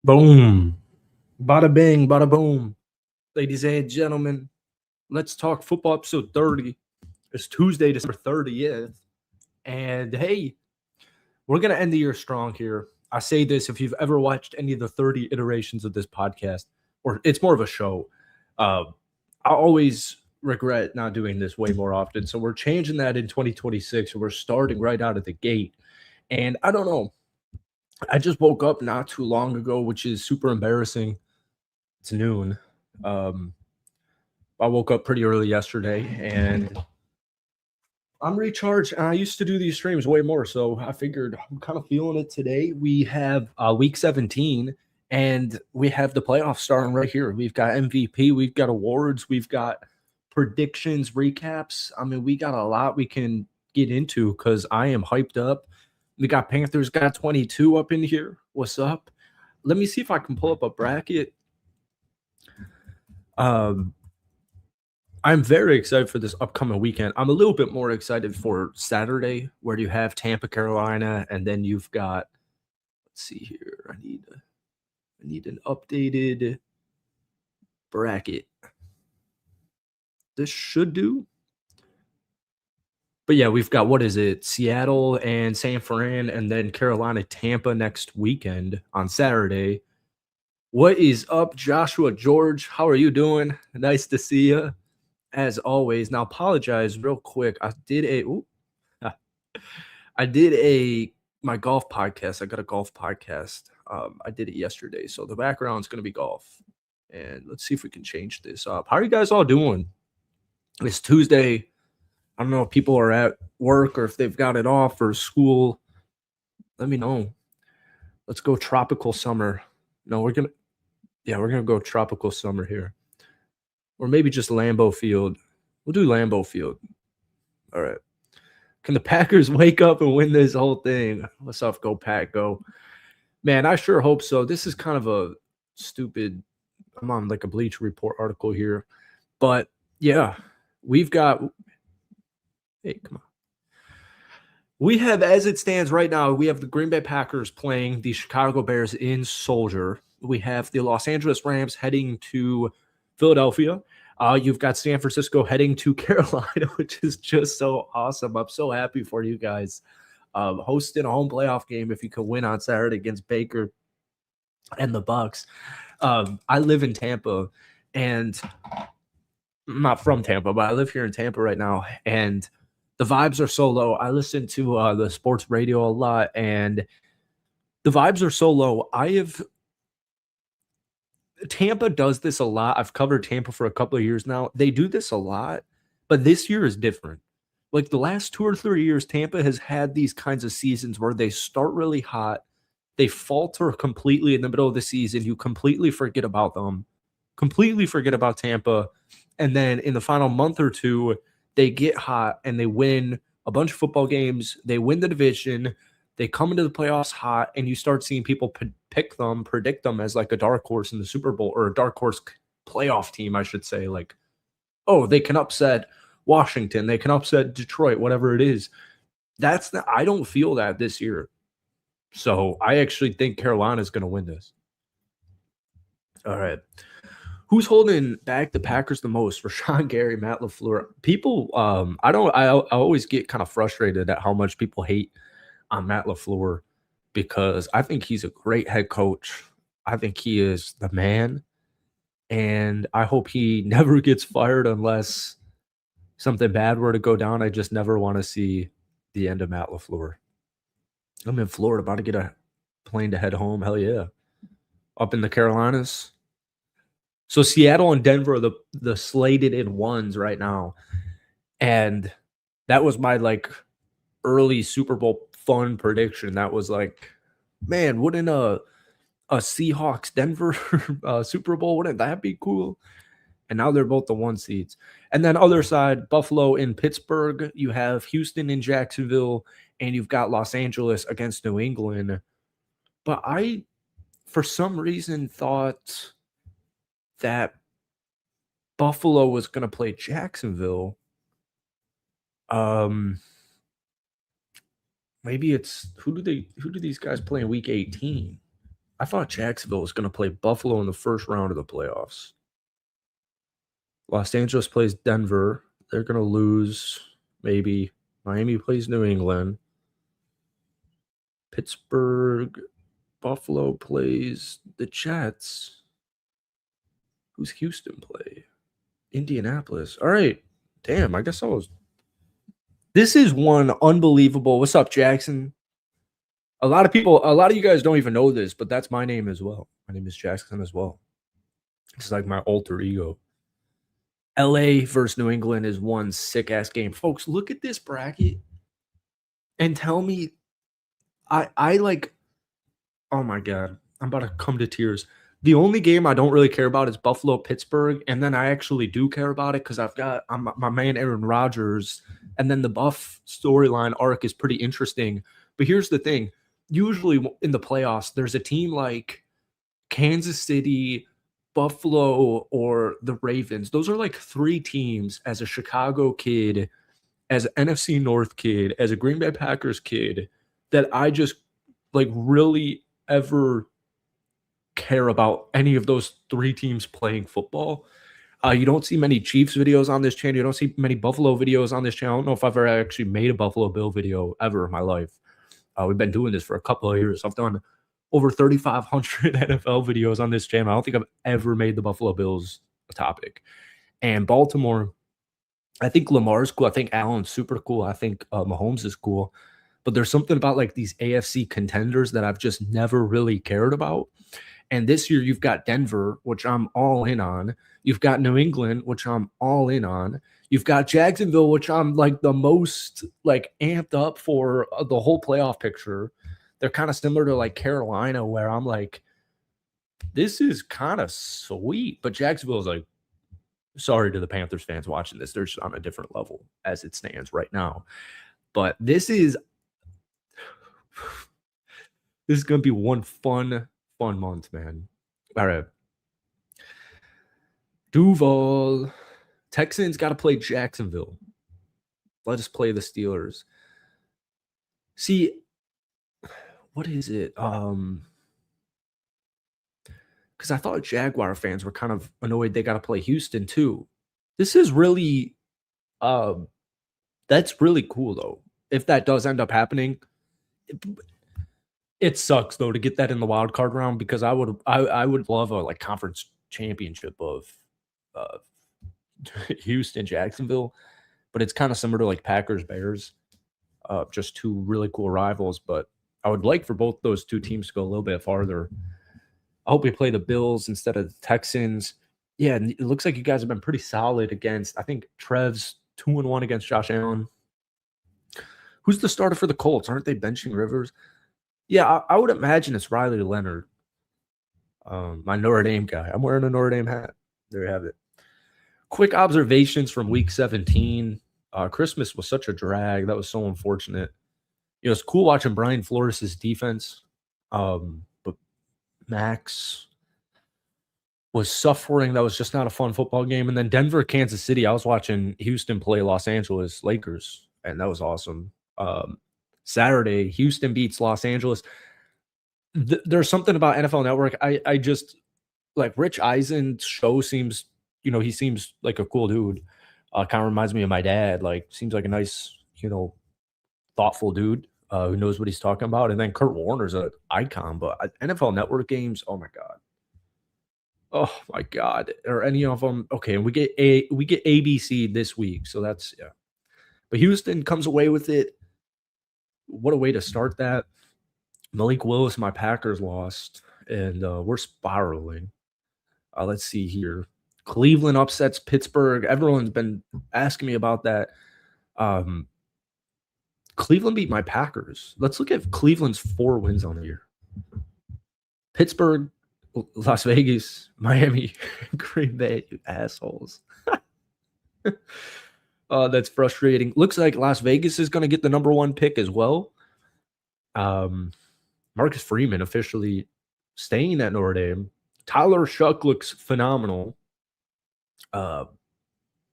Boom. Bada bing, bada boom. Ladies and gentlemen, let's talk football episode 30. It's Tuesday, December 30th. And hey, we're going to end the year strong here. I say this if you've ever watched any of the 30 iterations of this podcast, or it's more of a show. I always regret not doing this way more often. So we're changing that in 2026. And we're starting right out of the gate. And I don't know. I just woke up not too long ago, which is super embarrassing. It's noon. Um, I woke up pretty early yesterday and I'm recharged. And I used to do these streams way more. So I figured I'm kind of feeling it today. We have week 17 and we have the playoffs starting right here. We've got MVP, we've got awards, we've got predictions, recaps. I mean, we got a lot we can get into because I am hyped up. We got Panthers got 22 up in here. What's up? Let me see if I can pull up a bracket. I'm very excited for this upcoming weekend. I'm a little bit more excited for Saturday, where you have Tampa, Carolina, and then you've got. Let's see here. I need an updated bracket. This should do. But yeah, we've got, what is it? Seattle and San Fran, and then Carolina, Tampa next weekend on Saturday. What is up, Joshua George? How are you doing? Nice to see you, as always. Now, apologize real quick. I did my golf podcast. I got a golf podcast. I did it yesterday, so the background's gonna be golf. And let's see if we can change this up. How are you guys all doing? It's Tuesday. I don't know if people are at work or if they've got it off or school. Let me know. Let's go tropical summer. No, we're gonna go tropical summer here. Or maybe just Lambeau Field. We'll do Lambeau Field. All right. Can the Packers wake up and win this whole thing? What's up, go Pack, go. Man, I sure hope so. This is kind of a stupid, I'm on like a Bleacher Report article here. But yeah, we've got, hey, come on. We have, as it stands right now, we have the Green Bay Packers playing the Chicago Bears in Soldier. We have the Los Angeles Rams heading to Philadelphia. You've got San Francisco heading to Carolina, which is just so awesome. I'm so happy for you guys. Hosting a home playoff game if you could win on Saturday against Baker and the Bucks. I live in Tampa, and I'm not from Tampa, but I live here in Tampa right now, and the vibes are so low. I listen to the sports radio a lot, and the vibes are so low. Tampa does this a lot. I've covered Tampa for a couple of years now. They do this a lot, but this year is different. Like the last 2 or 3 years, Tampa has had these kinds of seasons where they start really hot, they falter completely in the middle of the season. You completely forget about them, completely forget about Tampa. And then in the final month or two, they get hot and they win a bunch of football games. They win the division. They come into the playoffs hot, and you start seeing people predict them as like a dark horse in the Super Bowl, or a dark horse playoff team, I should say. Like, oh, they can upset Washington, they can upset Detroit, whatever it is. I don't feel that this year. So I actually think Carolina is going to win this. All right. Who's holding back the Packers the most? Rashawn Gary, Matt LaFleur. People, I always get kind of frustrated at how much people hate on Matt LaFleur, because I think he's a great head coach. I think he is the man, and I hope he never gets fired unless something bad were to go down. I just never want to see the end of Matt LaFleur. I'm in Florida, about to get a plane to head home. Hell yeah. Up in the Carolinas. So Seattle and Denver are the slated in ones right now. And that was my like early Super Bowl fun prediction. That was like, man, wouldn't a Seahawks Denver Super Bowl, wouldn't that be cool? And now they're both the 1 seeds. And then other side, Buffalo in Pittsburgh. You have Houston in Jacksonville, and you've got Los Angeles against New England. But I, for some reason, thought that Buffalo was going to play Jacksonville. Maybe it's who do these guys play in week 18? I thought Jacksonville was going to play Buffalo in the first round of the playoffs. Los Angeles plays Denver. They're going to lose. Maybe Miami plays New England. Pittsburgh, Buffalo plays the Jets. Who's Houston play? Indianapolis. All right. Damn, I guess I was. This is one unbelievable. What's up, Jackson? A lot of you guys don't even know this, but that's my name as well. My name is Jackson as well. It's like my alter ego. LA versus New England is one sick ass game. Folks, look at this bracket and tell me I like, oh my God, I'm about to come to tears. The only game I don't really care about is Buffalo Pittsburgh, and then I actually do care about it because I'm my man Aaron Rodgers, and then the Buff storyline arc is pretty interesting. But here's the thing: usually in the playoffs, there's a team like Kansas City, Buffalo, or the Ravens. Those are like three teams as a Chicago kid, as an NFC North kid, as a Green Bay Packers kid, that I just like really ever care about any of those three teams playing football. You don't see many Chiefs videos on this channel. You don't see many Buffalo videos on this channel. I don't know if I've ever actually made a Buffalo Bill video ever in my life. We've been doing this for a couple of years. I've done over 3,500 NFL videos on this channel. I don't think I've ever made the Buffalo Bills a topic. And Baltimore, I think Lamar's cool. I think Allen's super cool. I think Mahomes is cool. But there's something about like these AFC contenders that I've just never really cared about. And this year you've got Denver, which I'm all in on. You've got New England, which I'm all in on. You've got Jacksonville, which I'm like the most like amped up for the whole playoff picture. They're kind of similar to like Carolina, where I'm like, this is kind of sweet. But Jacksonville is like, sorry to the Panthers fans watching this. They're just on a different level as it stands right now. But this is going to be one fun month, man. All right. Duval. Texans got to play Jacksonville. Let us play the Steelers. See, what is it? Because I thought Jaguar fans were kind of annoyed they got to play Houston too. This is really, that's really cool though. If that does end up happening, it sucks though to get that in the wild card round because I would love a like conference championship of Houston, Jacksonville, but it's kind of similar to like Packers, Bears, just two really cool rivals. But I would like for both those two teams to go a little bit farther. I hope we play the Bills instead of the Texans. Yeah, and it looks like you guys have been pretty solid against. I think Trev's 2-1 against Josh Allen. Who's the starter for the Colts? Aren't they benching Rivers? Yeah, I would imagine it's Riley Leonard, my Notre Dame guy. I'm wearing a Notre Dame hat. There you have it. Quick observations from Week 17. Christmas was such a drag. That was so unfortunate. You know, it's cool watching Brian Flores' defense, but Max was suffering. That was just not a fun football game. And then Denver, Kansas City. I was watching Houston play Los Angeles Lakers, and that was awesome. Saturday, Houston beats Los Angeles. There's something about NFL Network. I just like Rich Eisen's show seems, you know, he seems like a cool dude. Kind of reminds me of my dad. Like, seems like a nice, you know, thoughtful dude who knows what he's talking about. And then Kurt Warner's an icon. But NFL Network games, oh my god, oh my god, are any of them okay? And we get ABC this week, so that's yeah. But Houston comes away with it. What a way to start that. Malik Willis, my Packers lost, and we're spiraling. Let's see here. Cleveland upsets Pittsburgh. Everyone's been asking me about that. Cleveland beat my Packers. Let's look at Cleveland's 4 wins on the year. Pittsburgh, Las Vegas, Miami, Green Bay, you assholes. That's frustrating. Looks like Las Vegas is going to get the number 1 pick as well. Marcus Freeman officially staying at Notre Dame. Tyler Shuck looks phenomenal.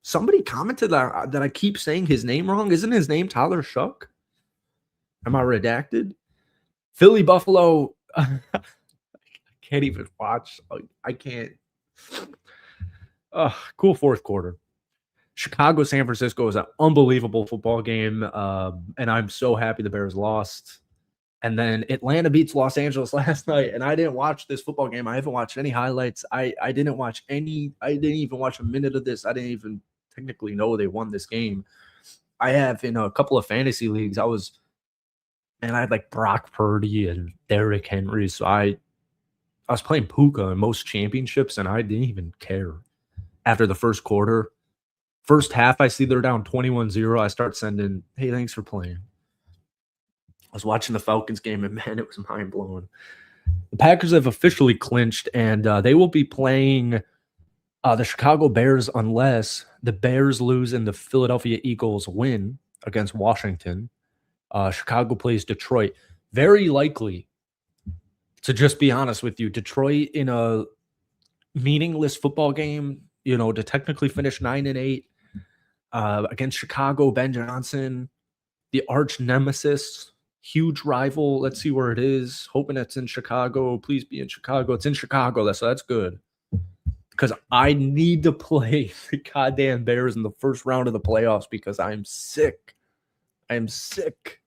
Somebody commented that I keep saying his name wrong. Isn't his name Tyler Shuck? Am I redacted? Philly, Buffalo. can't even watch. I can't. Cool fourth quarter. Chicago San Francisco is an unbelievable football game, and I'm so happy the Bears lost. And then Atlanta beats Los Angeles last night, and I didn't watch this football game. I haven't watched any highlights. I didn't watch any. I didn't even watch a minute of this. I didn't even technically know they won this game. I have in a couple of fantasy leagues. I had like Brock Purdy and Derrick Henry. So I was playing Puka in most championships, and I didn't even care after the first quarter. First half, I see they're down 21-0. I start sending, hey, thanks for playing. I was watching the Falcons game, and man, it was mind blowing. The Packers have officially clinched, and they will be playing the Chicago Bears unless the Bears lose and the Philadelphia Eagles win against Washington. Chicago plays Detroit. Very likely, to just be honest with you, Detroit in a meaningless football game, to technically finish 9-8 against Chicago, Ben Johnson, the arch nemesis, huge rival. Let's see where it is. Hoping it's in Chicago. Please be in Chicago. It's in Chicago. That's good. Because I need to play the goddamn Bears in the first round of the playoffs because I'm sick. I'm sick.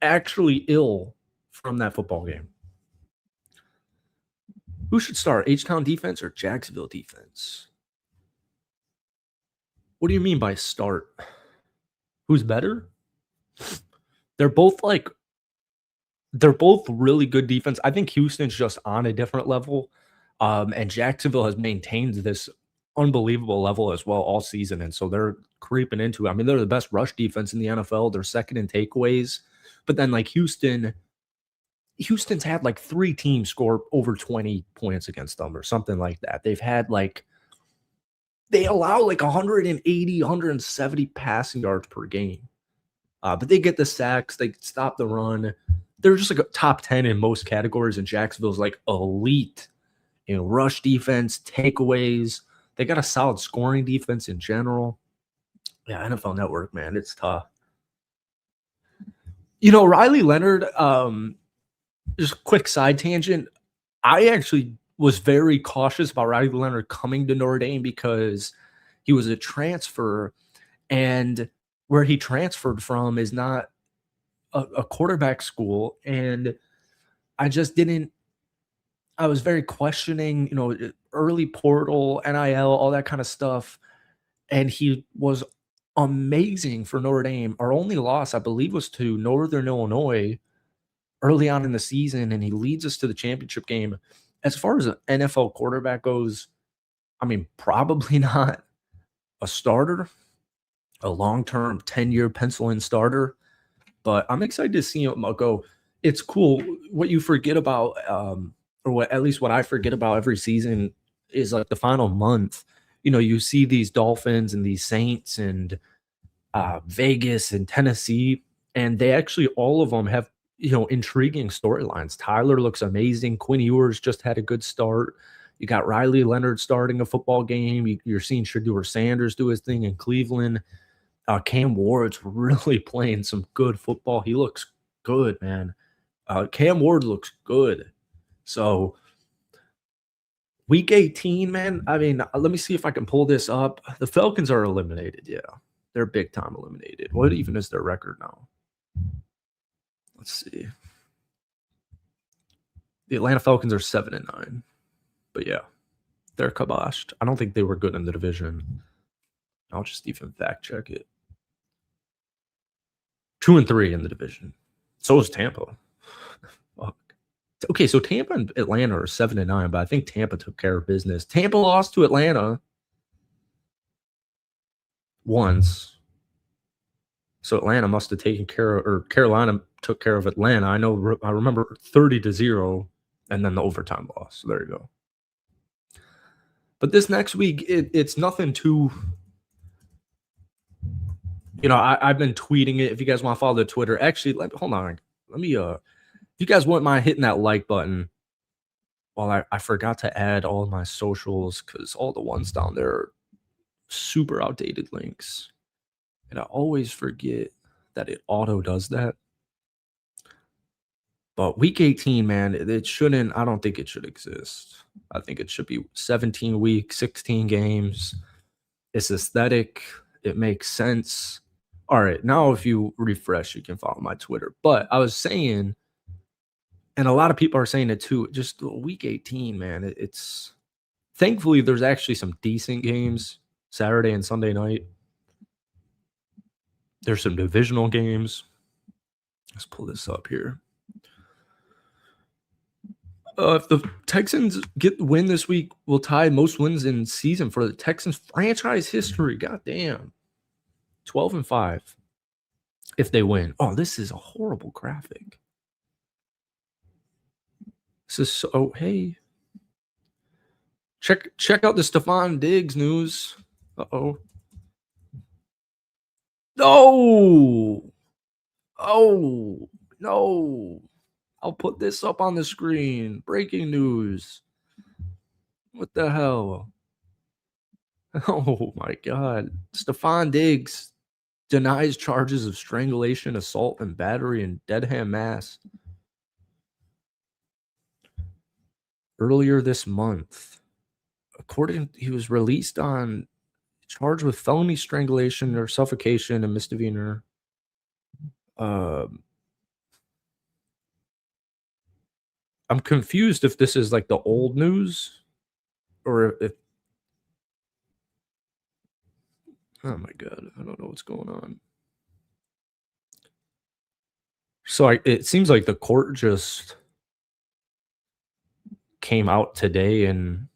Actually ill from that football game. Who should start? H-Town defense or Jacksonville defense? What do you mean by start? Who's better? They're both really good defense. I think Houston's just on a different level. And Jacksonville has maintained this unbelievable level as well all season. And so they're creeping into it. I mean, they're the best rush defense in the NFL. They're second in takeaways. But then like Houston's had like 3 teams score over 20 points against them or something like that. They allow like 180, 170 passing yards per game. But they get the sacks. They stop the run. They're just like a top 10 in most categories. And Jacksonville's like elite in rush defense, takeaways. They got a solid scoring defense in general. Yeah, NFL Network, man, it's tough. Riley Leonard, just a quick side tangent. I actually was very cautious about Riley Leonard coming to Notre Dame because he was a transfer, and where he transferred from is not a quarterback school. And I was very questioning, early portal, NIL, all that kind of stuff. And he was amazing for Notre Dame. Our only loss, I believe, was to Northern Illinois early on in the season, and he leads us to the championship game. As far as an NFL quarterback goes, I mean, probably not a starter, a long-term 10-year pencil-in starter, but I'm excited to see him go. It's cool. What you forget about, or at least what I forget about every season is like the final month. You see these Dolphins and these Saints and Vegas and Tennessee, and they actually all of them have intriguing storylines. Tyler looks amazing. Quinn Ewers just had a good start. You got Riley Leonard starting a football game. You're seeing Shedeur Sanders do his thing in Cleveland. Cam Ward's really playing some good football. He looks good, man. Cam Ward looks good. So week 18, man. I mean, let me see if I can pull this up. The Falcons are eliminated. Yeah, they're big time eliminated. What even is their record now? Let's see. The Atlanta Falcons are 7-9. But yeah, they're kiboshed. I don't think they were good in the division. I'll just even fact check it. 2-3 in the division. So is Tampa. Fuck. Okay, so Tampa and Atlanta are 7-9, but I think Tampa took care of business. Tampa lost to Atlanta once. So Atlanta must have taken care of, or Carolina took care of Atlanta. I remember 30-0 and then the overtime loss. So there you go. But this next week, it's nothing too. I've been tweeting it. If you guys want to follow the Twitter, actually, hold on. Let me. If you guys wouldn't mind hitting that like button. Well, I forgot to add all of my socials because all the ones down there are super outdated links, and I always forget that it auto does that. But week 18, man, it shouldn't. I don't think it should exist. I think it should be 17 weeks, 16 games. It's aesthetic. It makes sense. All right, now if you refresh, you can follow my Twitter. But I was saying, and a lot of people are saying it too, just week 18, man, it's thankfully there's actually some decent games Saturday and Sunday night. There's some divisional games. Let's pull this up here. If the Texans win this week, will tie most wins in season for the Texans franchise history. God damn. 12-5 if they win. Oh, this is a horrible graphic. This is so. Oh, hey. Check out the Stefon Diggs news. Uh-oh. No. Oh, no. I'll put this up on the screen. Breaking news. What the hell? Oh, my God. Stefon Diggs denies charges of strangulation, assault, and battery in Dedham, Mass. Earlier this month, he was released on charged with felony strangulation or suffocation and misdemeanor. I'm confused if this is like the old news or if. Oh my God, I don't know what's going on. So it seems like the court just came out today and.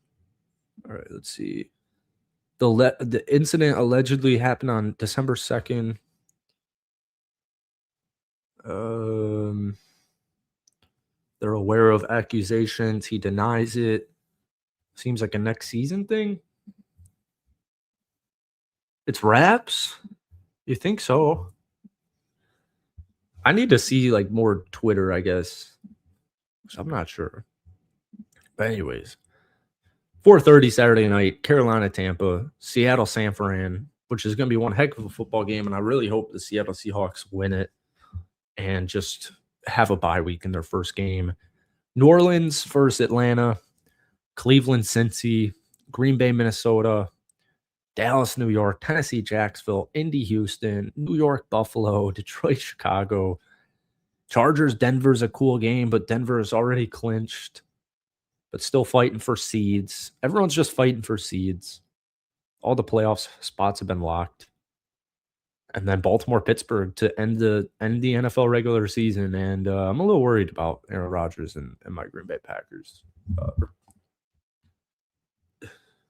All right, let's see. The incident allegedly happened on December 2nd. They're aware of accusations. He denies it. Seems like a next season thing. It's wraps? You think so? I need to see like more Twitter, I guess. I'm not sure. But anyways, 4:30 Saturday night, Carolina, Tampa, Seattle, San Fran, which is going to be one heck of a football game. And I really hope the Seattle Seahawks win it and just have a bye week in their first game. New Orleans versus Atlanta, Cleveland, Cincy, Green Bay, Minnesota, Dallas, New York, Tennessee, Jacksonville, Indy, Houston, New York, Buffalo, Detroit, Chicago, Chargers, Denver's a cool game, but Denver is already clinched, but still fighting for seeds. Everyone's just fighting for seeds. All the playoffs spots have been locked. And then Baltimore, Pittsburgh to end the NFL regular season. And I'm a little worried about Aaron Rodgers and my Green Bay Packers.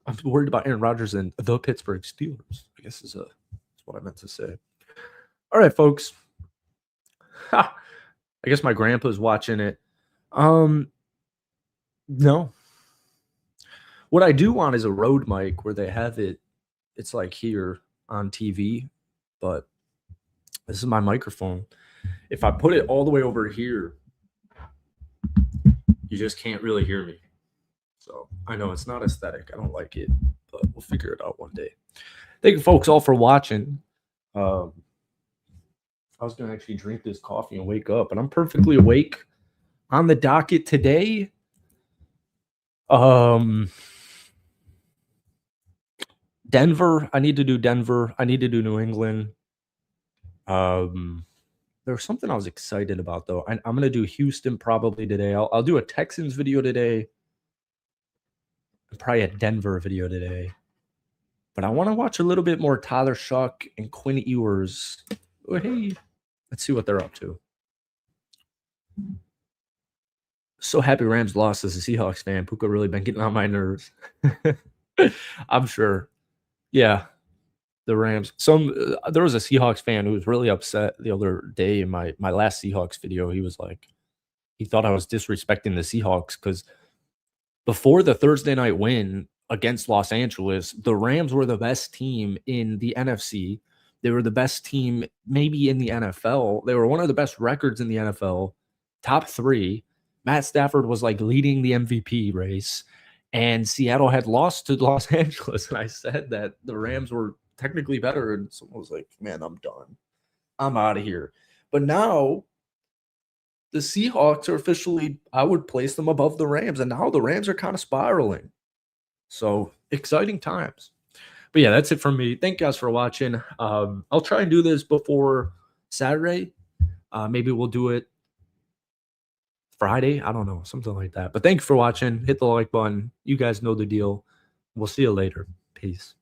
I'm worried about Aaron Rodgers and the Pittsburgh Steelers, I guess is what I meant to say. All right, folks. I guess my grandpa's watching it. No. What I do want is a Rode mic where they have it. It's like here on TV, but this is my microphone. If I put it all the way over here, you just can't really hear me. So I know it's not aesthetic. I don't like it, but we'll figure it out one day. Thank you, folks, all for watching. I was going to actually drink this coffee and wake up, and I'm perfectly awake. On the docket today, Denver. I need to do Denver. I need to do New England. There's something I was excited about, though. I'm going to do Houston probably today. I'll do a Texans video today. And probably a Denver video today. But I want to watch a little bit more Tyler Shuck and Quinn Ewers. Oh, hey. Let's see what they're up to. So happy Rams lost as a Seahawks fan. Puka really been getting on my nerves. I'm sure. Yeah, the Rams. There was a Seahawks fan who was really upset the other day in my last Seahawks video. He was like, he thought I was disrespecting the Seahawks because before the Thursday night win against Los Angeles, the Rams were the best team in the NFC. They were the best team maybe in the NFL. They were one of the best records in the NFL, top 3. Matt Stafford was like leading the MVP race, and Seattle had lost to Los Angeles. And I said that the Rams were technically better, and someone was like, man, I'm done. I'm out of here. But now the Seahawks are officially, I would place them above the Rams, and now the Rams are kind of spiraling. So exciting times. But yeah, that's it from me. Thank you guys for watching. I'll try and do this before Saturday. Maybe we'll do it Friday. I don't know, something like that. But thank you for watching. Hit the like button. You guys know the deal. We'll see you later. Peace.